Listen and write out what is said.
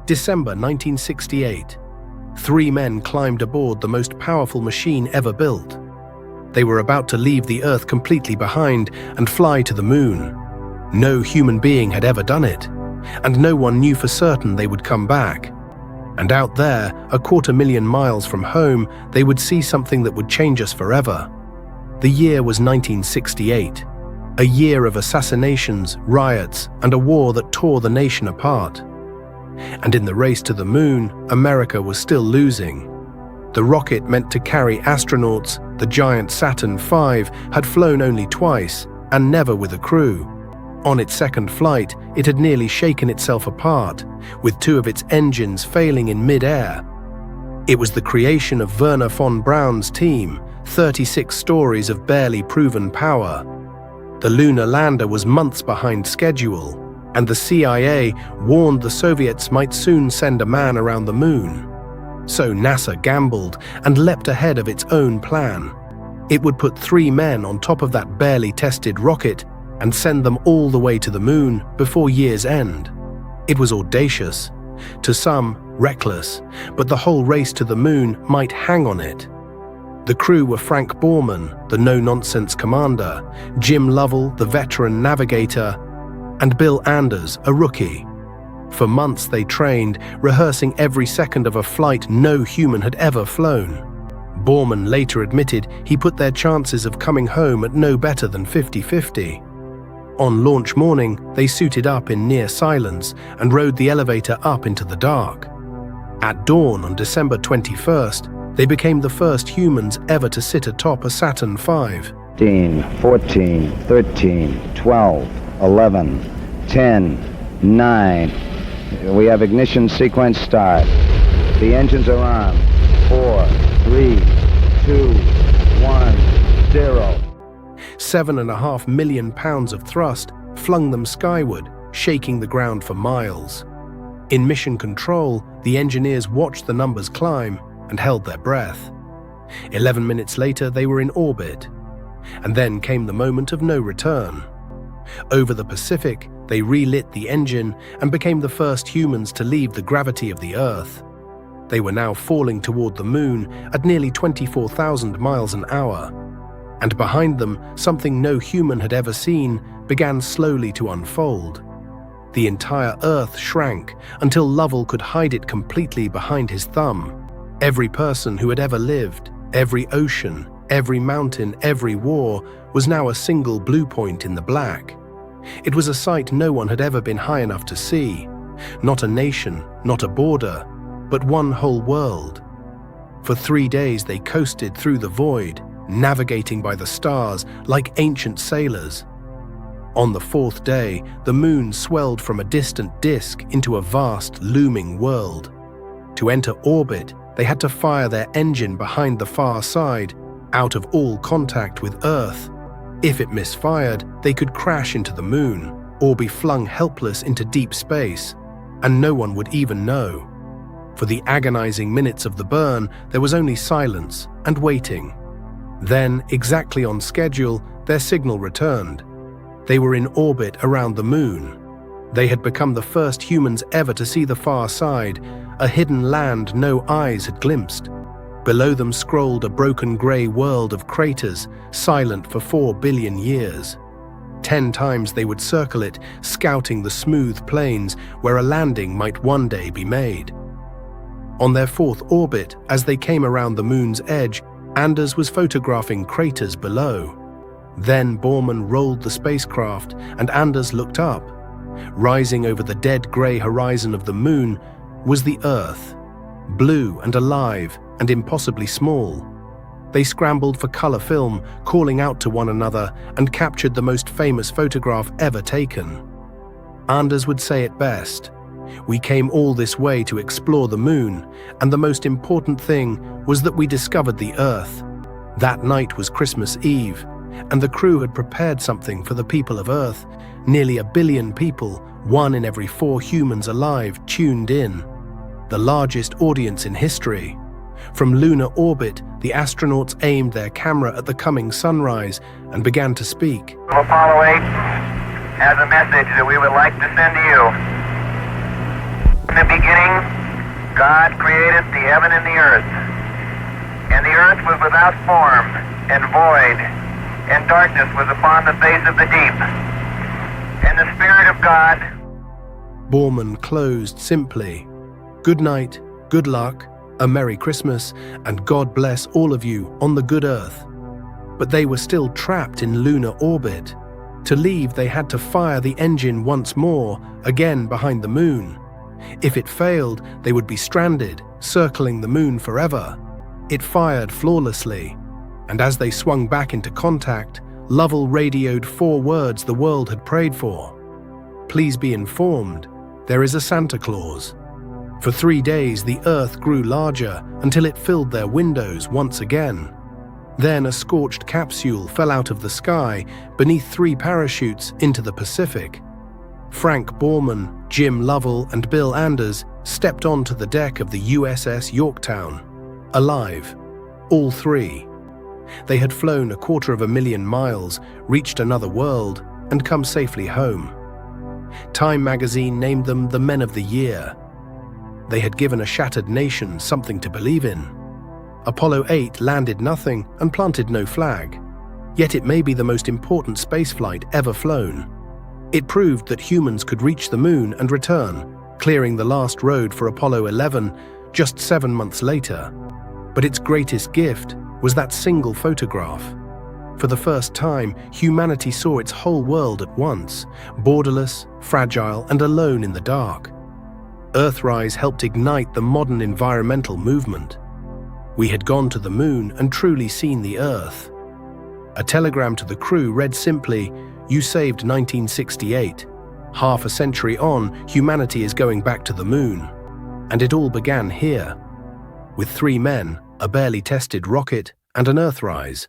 December 1968. 3 men climbed aboard the most powerful machine ever built. They were about to leave the Earth completely behind and fly to the moon. No human being had ever done it, and no one knew for certain they would come back. And out there, 250,000 miles from home, they would see something that would change us forever. The year was 1968, a year of assassinations, riots, and a war that tore the nation apart. And in the race to the moon, America was still losing. The rocket meant to carry astronauts, the giant Saturn V, had flown only twice, and never with a crew. On its second flight, it had nearly shaken itself apart, with 2 of its engines failing in mid-air. It was the creation of Wernher von Braun's team, 36 stories of barely proven power. The lunar lander was months behind schedule, and the CIA warned the Soviets might soon send a man around the moon. So NASA gambled and leapt ahead of its own plan. It would put 3 men on top of that barely tested rocket and send them all the way to the moon before year's end. It was audacious, to some reckless, but the whole race to the moon might hang on it. The crew were Frank Borman, the no-nonsense commander, Jim Lovell, the veteran navigator, and Bill Anders, a rookie. For months they trained, rehearsing every second of a flight no human had ever flown. Borman later admitted he put their chances of coming home at no better than 50-50. On launch morning, they suited up in near silence and rode the elevator up into the dark. At dawn on December 21st, they became the first humans ever to sit atop a Saturn V. 15, 14, 13, 12, 11, 10, 9. We have ignition sequence start. The engines are on. 4, 3, 2, 1, 0. 7.5 million pounds of thrust flung them skyward, shaking the ground for miles. In mission control, the engineers watched the numbers climb and held their breath. 11 minutes later, they were in orbit. And then came the moment of no return. Over the Pacific, they relit the engine and became the first humans to leave the gravity of the Earth. They were now falling toward the moon at nearly 24,000 miles an hour. And behind them, something no human had ever seen began slowly to unfold. The entire Earth shrank until Lovell could hide it completely behind his thumb. Every person who had ever lived, every ocean, every mountain, every war, was now a single blue point in the black. It was a sight no one had ever been high enough to see. Not a nation, not a border, but one whole world. For 3 days they coasted through the void, navigating by the stars like ancient sailors. On the 4th day, the moon swelled from a distant disk into a vast, looming world. To enter orbit, they had to fire their engine behind the far side, out of all contact with Earth. If it misfired, they could crash into the moon or be flung helpless into deep space, and no one would even know. For the agonizing minutes of the burn, there was only silence and waiting. Then, exactly on schedule, their signal returned. They were in orbit around the moon. They had become the first humans ever to see the far side, a hidden land no eyes had glimpsed. Below them scrolled a broken grey world of craters, silent for 4 billion years. 10 times they would circle it, scouting the smooth plains where a landing might one day be made. On their 4th orbit, as they came around the moon's edge, Anders was photographing craters below. Then Borman rolled the spacecraft, and Anders looked up. Rising over the dead grey horizon of the moon was the Earth, blue and alive and impossibly small. They scrambled for color film, calling out to one another, and captured the most famous photograph ever taken. Anders would say it best: "We came all this way to explore the moon, and the most important thing was that we discovered the Earth." That night was Christmas Eve, and the crew had prepared something for the people of Earth. Nearly 1 billion people, 1 in every 4 humans alive, tuned in. The largest audience in history. From lunar orbit, the astronauts aimed their camera at the coming sunrise and began to speak. Apollo 8 has a message that we would like to send to you. In the beginning, God created the heaven and the earth. And the earth was without form and void, and darkness was upon the face of the deep. And the Spirit of God... Borman closed simply, "Good night, good luck, a Merry Christmas, and God bless all of you on the good earth." But they were still trapped in lunar orbit. To leave, they had to fire the engine once more, again behind the moon. If it failed, they would be stranded, circling the moon forever. It fired flawlessly, and as they swung back into contact, Lovell radioed 4 words the world had prayed for. "Please be informed, there is a Santa Claus." For 3 days, the Earth grew larger until it filled their windows once again. Then a scorched capsule fell out of the sky beneath 3 parachutes into the Pacific. Frank Borman, Jim Lovell, and Bill Anders stepped onto the deck of the USS Yorktown, alive, all 3. They had flown 250,000 miles, reached another world, and come safely home. Time magazine named them the Men of the Year. They had given a shattered nation something to believe in. Apollo 8 landed nothing and planted no flag, yet it may be the most important spaceflight ever flown. It proved that humans could reach the moon and return, clearing the last road for Apollo 11 just 7 months later. But its greatest gift was that single photograph. For the first time, humanity saw its whole world at once, borderless, fragile, and alone in the dark. Earthrise helped ignite the modern environmental movement. We had gone to the moon and truly seen the Earth. A telegram to the crew read simply, "You saved 1968. Half a century on, humanity is going back to the moon." And it all began here, with 3 men, a barely tested rocket, and an Earthrise.